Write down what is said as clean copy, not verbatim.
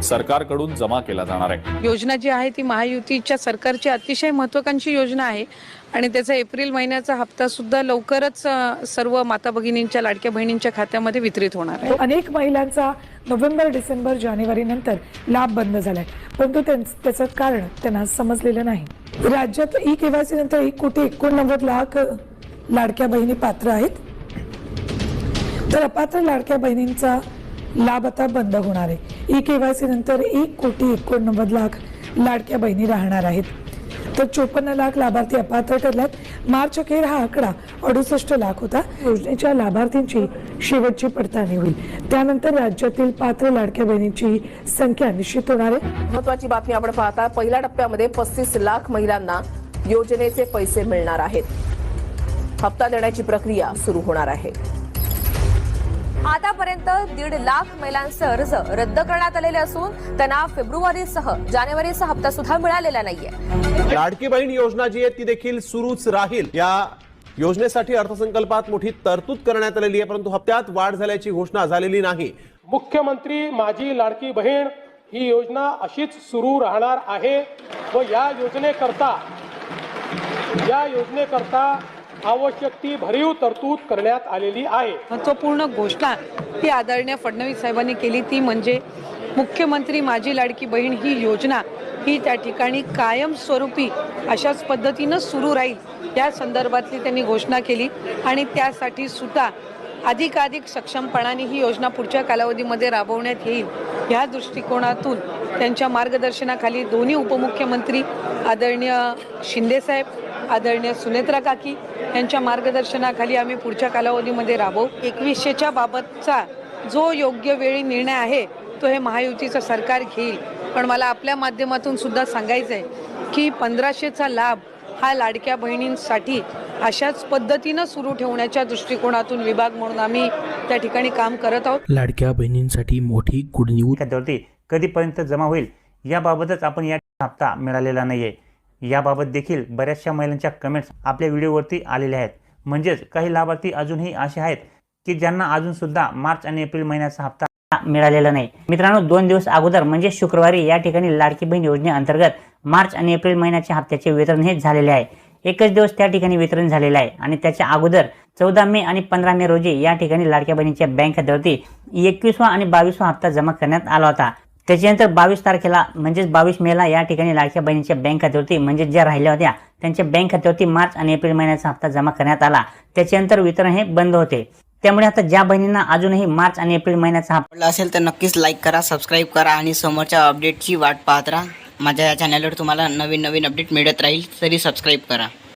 सरकारकडून जमा केला जाणार आहे। योजना जी आहे ती महायुतीच्या सरकारची अतिशय महत्त्वाकांक्षी योजना आहे आणि त्याचा एप्रिल महिन्याचा हप्ता सुद्धा लवकरच सर्व माता भगिनींच्या लाडक्या बहिणींच्या खात्यामध्ये वितरित होणार आहे। अनेक महिलांचा नोव्हेंबर, डिसेंबर, जानेवारी नंतर लाभ बंद झालाय, परंतु त्याचं कारण त्यांना समजलेलं नाही। राज्यात ई-केवायसी नंतर 1,89,00,000 लाडक्या बहिणी पात्र आहेत, तर अपात्र लाडक्या बहिणींचा लाभ आता बंद होणार आहे। ई-केवायसी नंतर 1,89,00,000 लाडक्या बहिणी राहणार आहेत, तर 54 लाख लाभार्थी अपात्र ठरल्यात। मार्च अखेर हा आकडा 68 लाख होता। योजनेच्या लाभार्थींची शेवटची पडताळणी होईल, त्यानंतर राज्यातील पात्र लाडक्या बहिणींची संख्या निश्चित होणार आहे। महत्त्वाची बातमी आपण पाहता, पहिल्या टप्प्यामध्ये 35 लाख महिलांना योजनेचे पैसे मिळणार आहेत। हप्ता देण्याची प्रक्रिया सुरू होणार आहे। आतापर्यंत 1.5 लाख महिलांचे अर्ज रद्द करण्यात आलेले असून त्यांना फेब्रुवारीसह जानेवारीचा हप्ता सुद्धा मिळालेला नाहीये। लाडकी बहीण योजना जी आहे ती देखील सुरूच राहील। या योजनेसाठी अर्थसंकल्पात मोठी तरतूद करण्यात आलेली आहे, परंतु हप्त्यात वाढ झाल्याची घोषणा झालेली नाही। मुख्यमंत्री माझी लाडकी बहीण ही योजना अशीच सुरू राहणार आहे व या योजनेकरता आवश्यक ती भरीव तरतूद करण्यात आलेली आहे। महत्त्वपूर्ण घोषणा ही आदरणीय फडणवीस साहेबांनी केली, ती म्हणजे मुख्यमंत्री माझी लाडकी बहीण ही योजना ही त्या ठिकाणी कायमस्वरूपी अशाच पद्धतीनं सुरू राहील या संदर्भातली त्यांनी घोषणा केली आणि त्यासाठी सुद्धा अधिकाधिक सक्षमपणाने ही योजना पुढच्या कालावधीमध्ये राबवण्यात येईल या दृष्टिकोनातून त्यांच्या मार्गदर्शनाखाली दोन्ही उपमुख्यमंत्री आदरणीय शिंदे साहेब, आदरणीय सुनेत्रा काकी यांच्या मार्गदर्शनाखाली आम्ही पुढच्या कालावधीमध्ये राबवू। 2100च्या बाबतचा जो योग्य वेळी निर्णय आहे तो हे महायुतीचं सरकार घेईल, पण मला आपल्या माध्यमातून सुद्धा सांगायचं आहे की 1500चा लाभ हा लाडक्या बहिणींसाठी अशाच पद्धतीनं सुरू ठेवण्याच्या दृष्टिकोनातून विभाग म्हणून आम्ही त्या ठिकाणी काम करत आहोत। लाडक्या बहिणींसाठी मोठी गुड न्यूज खात्यावरती कधीपर्यंत जमा होईल याबाबतच आपण या हप्ता मिळालेला नाहीये। याबाबत देखील बऱ्याचशा महिलांच्या कमेंट्स आपल्या व्हिडिओवरती आलेल्या आहेत। म्हणजेच काही लाभार्थी अजूनही असे आहेत की ज्यांना अजून सुद्धा मार्च आणि एप्रिल महिन्याचा हप्ता मिळालेला नाही। मित्रांनो, 2 दिवस अगोदर म्हणजे शुक्रवारी या ठिकाणी लाडकी बहीण योजनेअंतर्गत मार्च आणि एप्रिल महिन्याच्या हप्त्याचे वितरण हे झालेले आहे। एकच दिवस त्या ठिकाणी वितरण झालेलं आहे आणि त्याच्या अगोदर 14 मे आणि 15 मे रोजी या ठिकाणी लाडक्या बहिणीच्या बँक खात्यावरती 21वा आणि 22वा हप्ता जमा करण्यात आला होता। त्याच्यानंतर 22 तारखेला म्हणजेच 22 मेला या ठिकाणी लाडक्या बहिणीच्या बँक खात्यावरती म्हणजे ज्या राहिल्या होत्या त्यांच्या बँक खात्यावरती मार्च आणि एप्रिल महिन्याचा हप्ता जमा करण्यात आला। त्याच्यानंतर वितरण हे बंद होते। त्यामुळे आता ज्या बहिणींना अजूनही मार्च आणि एप्रिल महिन्याचा हप्ता असेल तर नक्कीच लाईक करा, सबस्क्राईब करा आणि समोरच्या अपडेटची वाट पाहत राहा। माझ्या या चॅनलवर तुम्हाला नवीन अपडेट मिळत राहील, तरी सबस्क्राईब करा।